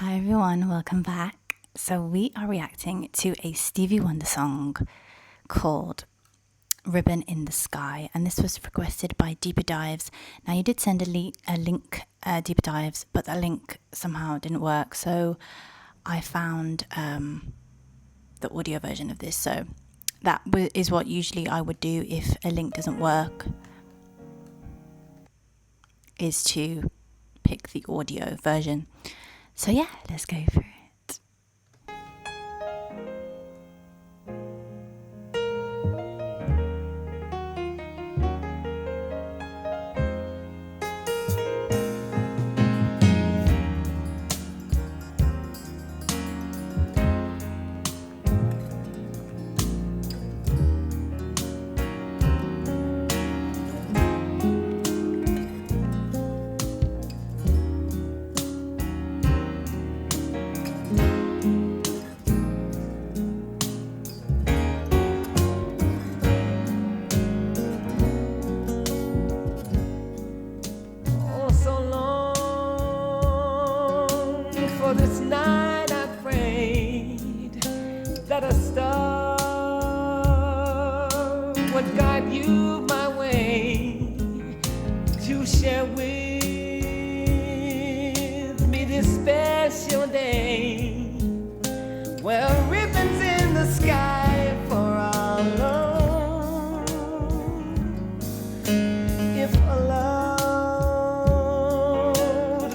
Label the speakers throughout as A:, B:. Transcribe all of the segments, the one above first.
A: Hi everyone, welcome back. So we are reacting to a Stevie Wonder song called Ribbon in the Sky, and this was requested by Deeper Dives. Now you did send a link, Deeper Dives, but that link somehow didn't work, so I found the audio version of this. So that is what usually I would do if a link doesn't work, is to pick the audio version. So yeah, let's go for it.
B: This night I prayed that a star would guide you my way to share with me this special day. Well, ribbons in the sky for our love. If allowed,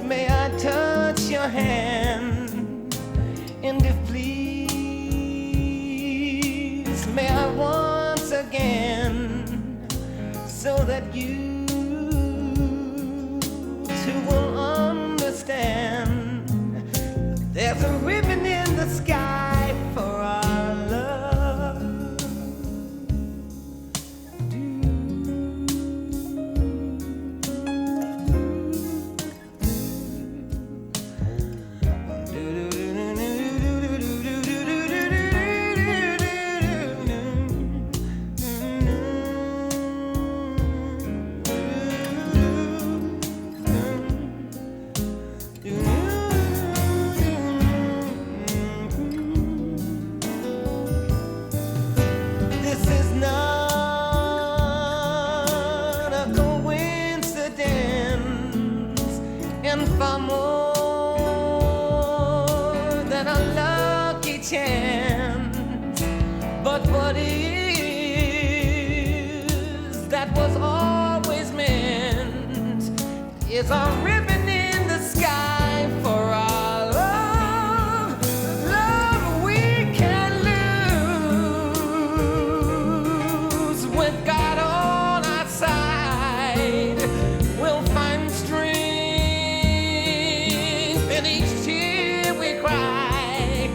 B: may I touch your hand? And if please, may I once again, so that you too will understand, there's a ribbon in the sky for our love. And far more than a lucky chance. But what is that was always meant is a ribbon in the sky for our love. Love we can lose with God on our side. We'll find strength in each tear we cry.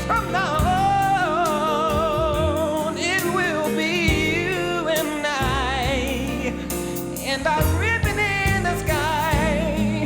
B: From now on, it will be you and I, and our ribbon in the sky.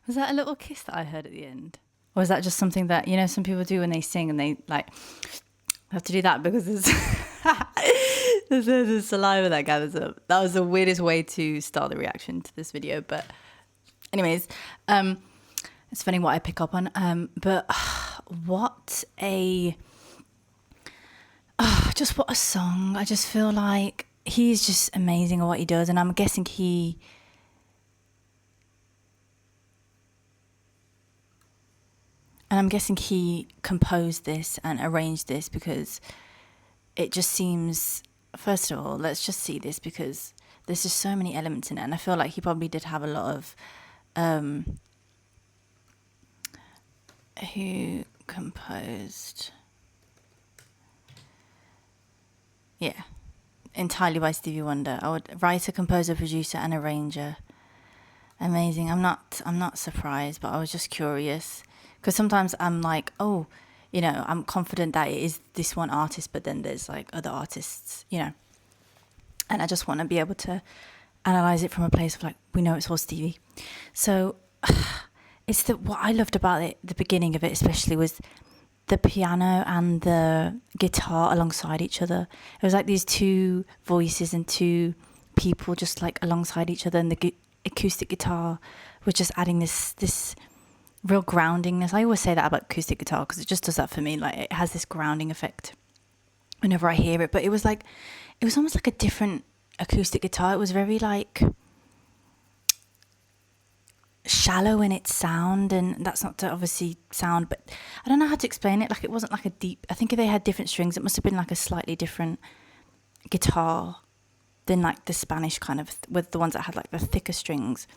A: Was that a little kiss that I heard at the end? Or is that just something that, you know, some people do when they sing and they like have to do that because there's saliva that gathers up. That was the weirdest way to start the reaction to this video. But anyways, it's funny what I pick up on. But what a song. I just feel like he's just amazing at what he does. And I'm guessing he composed this and arranged this because it just seems, first of all, let's just see this because there's just so many elements in it. And I feel like he probably did have a lot of, who composed, yeah, entirely by Stevie Wonder. I would writer, composer, producer, and arranger. Amazing. I'm not surprised, but I was just curious. Because sometimes I'm like, oh, you know, I'm confident that it is this one artist, but then there's like other artists, you know. And I just want to be able to analyze it from a place of like, we know it's all Stevie. So it's what I loved about it, the beginning of it especially, was the piano and the guitar alongside each other. It was like these two voices and two people just like alongside each other, and the acoustic guitar was just adding this real groundingness. I always say that about acoustic guitar because it just does that for me. Like it has this grounding effect whenever I hear it. But it was almost like a different acoustic guitar. It was very like shallow in its sound, and that's not to obviously sound, but I don't know how to explain it. Like it wasn't like a deep, I think if they had different strings, it must have been like a slightly different guitar than like the Spanish kind of, with the ones that had like the thicker strings.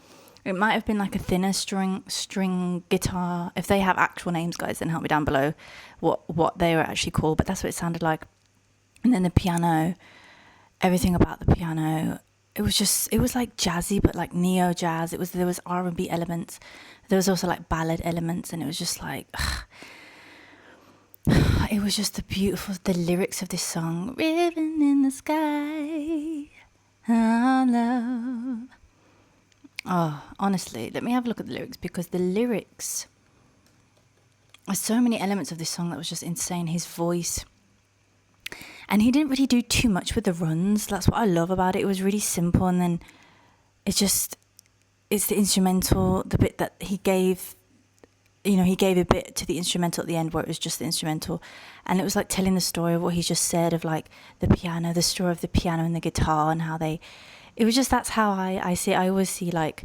A: It might have been like a thinner string guitar. If they have actual names, guys, then help me down below what they were actually called. But that's what it sounded like. And then the piano, everything about the piano, it was like jazzy, but like neo jazz. There was R&B elements. There was also like ballad elements, and it was just like, it was just the lyrics of this song. Ribbon in the sky, our love. Oh, honestly, let me have a look at the lyrics, because the lyrics, there's so many elements of this song that was just insane. His voice, and he didn't really do too much with the runs. That's what I love about it. It was really simple, and then it's the instrumental, the bit that he gave, you know, he gave a bit to the instrumental at the end where it was just the instrumental, and it was like telling the story of what he just said, of like the piano, the story of the piano and the guitar, and how it was just, that's how I see it. I always see, like,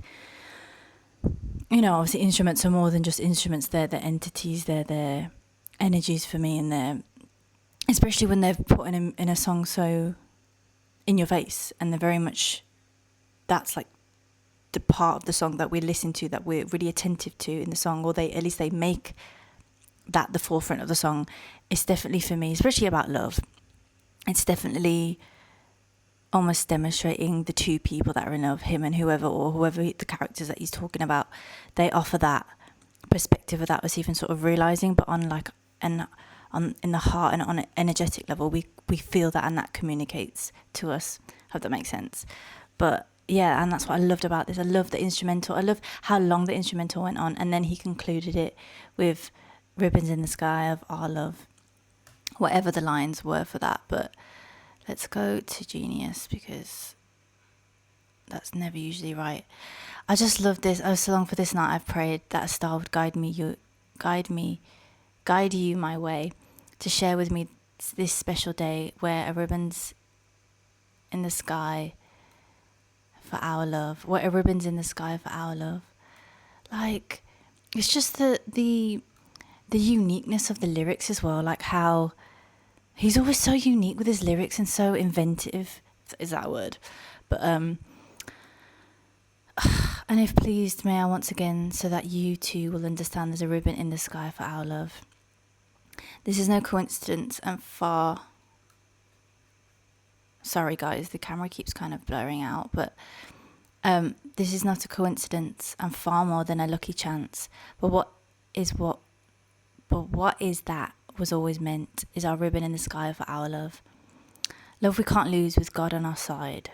A: you know, obviously instruments are more than just instruments. They're entities, they're energies for me, and they're, especially when they're put in a song so in your face, and they're very much, that's like the part of the song that we listen to, that we're really attentive to in the song, or at least they make that the forefront of the song. It's definitely, for me, especially about love, it's definitely almost demonstrating the two people that are in love, him and whoever the characters that he's talking about. They offer that perspective without us even sort of realizing, but on like in the heart and on an energetic level, we feel that, and that communicates to us. Hope that makes sense. But yeah, and that's what I loved about this. I love the instrumental. I love how long the instrumental went on, and then he concluded it with ribbons in the sky of our love, whatever the lines were for that. But let's go to Genius, because that's never usually right. I just love this. Oh, so long for this night I've prayed that a star would guide you my way, to share with me this special day where a ribbon's in the sky for our love. Where a ribbon's in the sky for our love. Like, it's just the uniqueness of the lyrics as well. Like how he's always so unique with his lyrics and so inventive. Is that a word? But and if pleased, may I once again, so that you too will understand there's a ribbon in the sky for our love. This is no coincidence, and far... Sorry guys, the camera keeps kind of blurring out, but this is not a coincidence, and far more than a lucky chance. But what is that was always meant, is our ribbon in the sky for our love. Love we can't lose with God on our side.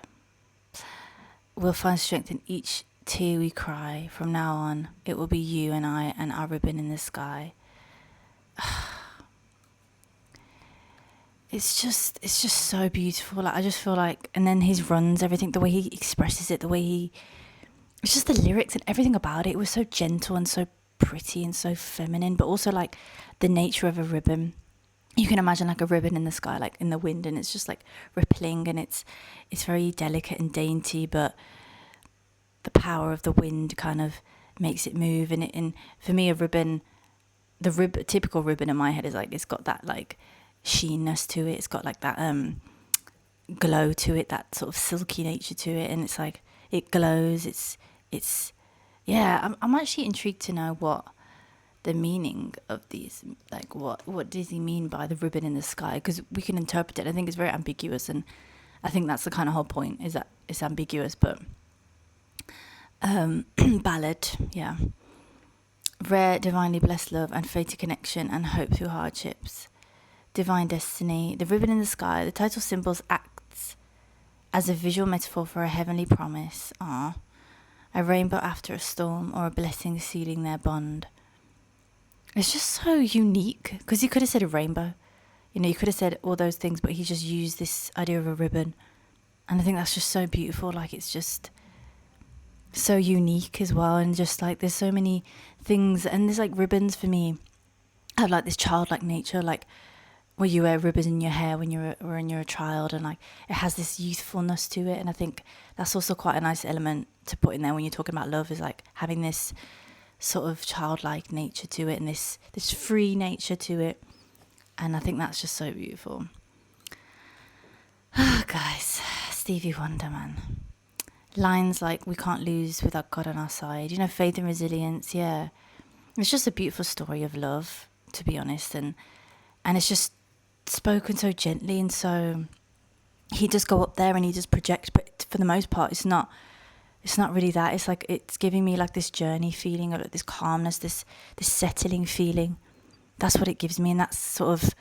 A: We'll find strength in each tear we cry. From now on, it will be you and I and our ribbon in the sky. It's just so beautiful. Like, I just feel like, and then his runs, everything, the way he expresses it, the way he, it's just the lyrics and everything about it. It was so gentle and so pretty and so feminine, but also like the nature of a ribbon. You can imagine like a ribbon in the sky, like in the wind, and it's just like rippling, and it's very delicate and dainty, but the power of the wind kind of makes it move. And for me, a ribbon, typical ribbon in my head is like, it's got that like sheenness to it. It's got like that glow to it, that sort of silky nature to it, and it's like it glows. It's yeah. I'm actually intrigued to know what the meaning of these, like what does he mean by the ribbon in the sky? Because we can interpret it. I think it's very ambiguous, and I think that's the kind of whole point, is that it's ambiguous. But ballad, yeah. Rare, divinely blessed love and fated connection and hope through hardships. Divine destiny. The ribbon in the sky. The title symbols acts as a visual metaphor for a heavenly promise. A rainbow after a storm, or a blessing sealing their bond. It's just so unique, because he could have said a rainbow. You know, you could have said all those things, but he just used this idea of a ribbon. And I think that's just so beautiful. Like, it's just so unique as well. And just like, there's so many things. And there's like ribbons for me have like this childlike nature, like where you wear ribbons in your hair when you're a child, and like it has this youthfulness to it. And I think that's also quite a nice element to put in there when you're talking about love, is like having this sort of childlike nature to it, and this free nature to it. And I think that's just so beautiful. Guys, Stevie Wonder, man. Lines like, we can't lose without God on our side, you know, faith and resilience. Yeah, it's just a beautiful story of love, to be honest. And it's just spoken so gently, and so he just go up there and he just projects, but for the most part it's not really that. It's like, it's giving me like this journey feeling, or like this calmness, this settling feeling. That's what it gives me. And that's sort of,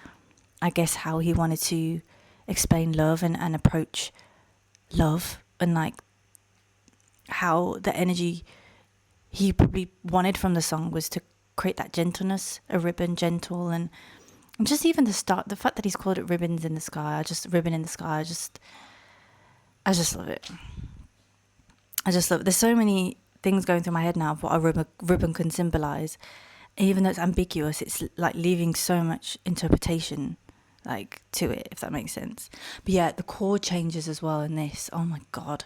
A: I guess, how he wanted to explain love and approach love, and like how the energy he probably wanted from the song was to create that gentleness, a ribbon, gentle. And just even the fact that he's called it ribbons in the sky, ribbon in the sky, I just love it. I just love it. There's so many things going through my head now of what a ribbon can symbolize. Even though it's ambiguous, it's like leaving so much interpretation like to it, if that makes sense. But yeah, the chord changes as well in this. Oh my God.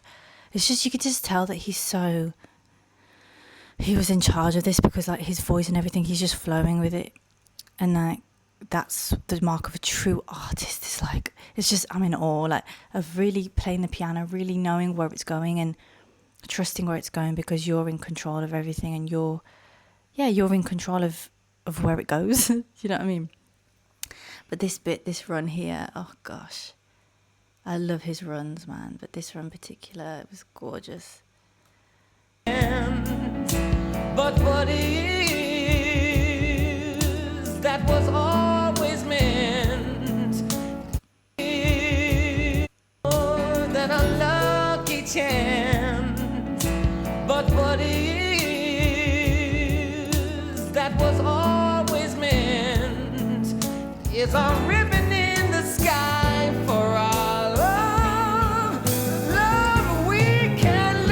A: It's just, you could just tell that he was in charge of this, because like his voice and everything, he's just flowing with it. And like, that's the mark of a true artist. It's like, it's just, I'm in awe, like, of really playing the piano, really knowing where it's going and trusting where it's going, because you're in control of everything, and you're in control of where it goes. You know what I mean? But this run here, oh gosh, I love his runs, man. But this run in particular, it was gorgeous.
B: But what is, that was always meant more than a lucky chance. But what is, that was always meant, is a ribbon in the sky for our love. Love we can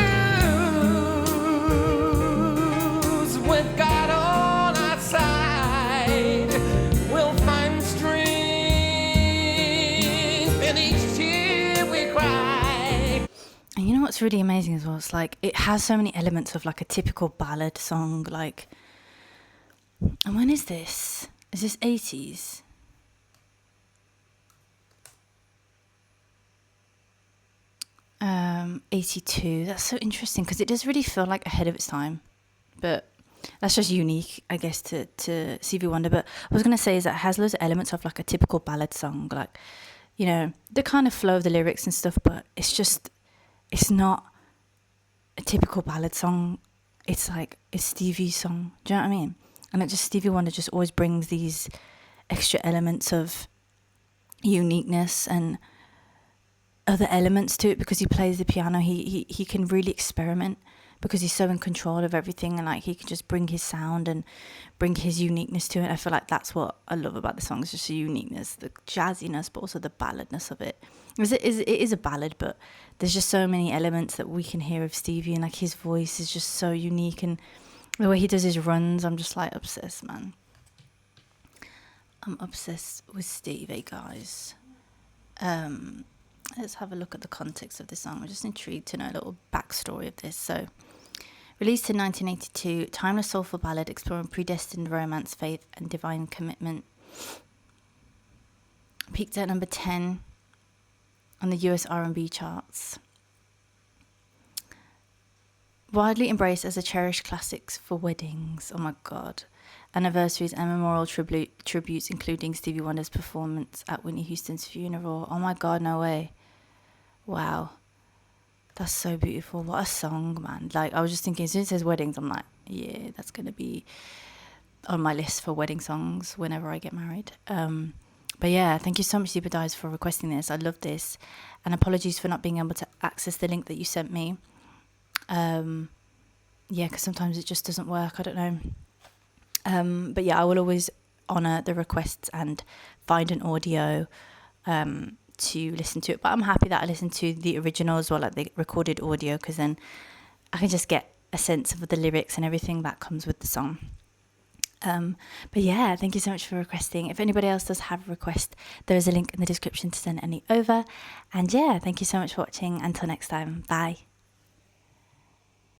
B: lose with God on our side. We'll find strength in each tear we cry.
A: And you know what's really amazing as well? It's like, it has so many elements of like a typical ballad song. Like, and when is this? Is this 80s? 82. That's so interesting, because it does really feel like ahead of its time, but that's just unique, I guess, to Stevie Wonder. But what I was going to say is that it has loads of elements of like a typical ballad song, like, you know, the kind of flow of the lyrics and stuff, but it's not a typical ballad song. It's like, it's Stevie's song. Do you know what I mean? And Stevie Wonder just always brings these extra elements of uniqueness and other elements to it, because he plays the piano. He can really experiment, because he's so in control of everything, and like he can just bring his sound and bring his uniqueness to it. I feel like that's what I love about the song, is just the uniqueness, the jazziness, but also the balladness of it. It is a ballad, but there's just so many elements that we can hear of Stevie, and like his voice is just so unique, and the way he does his runs, I'm just like obsessed, man. I'm obsessed with Stevie, guys. Let's have a look at the context of this song. I'm just intrigued to know a little backstory of this. So, released in 1982, timeless soulful ballad exploring predestined romance, faith, and divine commitment. Peaked at number 10 on the US R&B charts. Widely embraced as a cherished classic for weddings. Oh my god. Anniversaries and memorial tributes, including Stevie Wonder's performance at Whitney Houston's funeral. Oh my god, no way. Wow. That's so beautiful. What a song, man. Like, I was just thinking, as soon as it says weddings, I'm like, yeah, that's going to be on my list for wedding songs whenever I get married. But yeah, thank you so much, Super Dives, for requesting this. I love this. And apologies for not being able to access the link that you sent me. Yeah, because sometimes it just doesn't work. I don't know. But yeah, I will always honour the requests and find an audio to listen to it. But I'm happy that I listened to the original as well, like the recorded audio, because then I can just get a sense of the lyrics and everything that comes with the song. But yeah, thank you so much for requesting. If anybody else does have a request, there is a link in the description to send any over. And yeah, thank you so much for watching. Until next time, bye.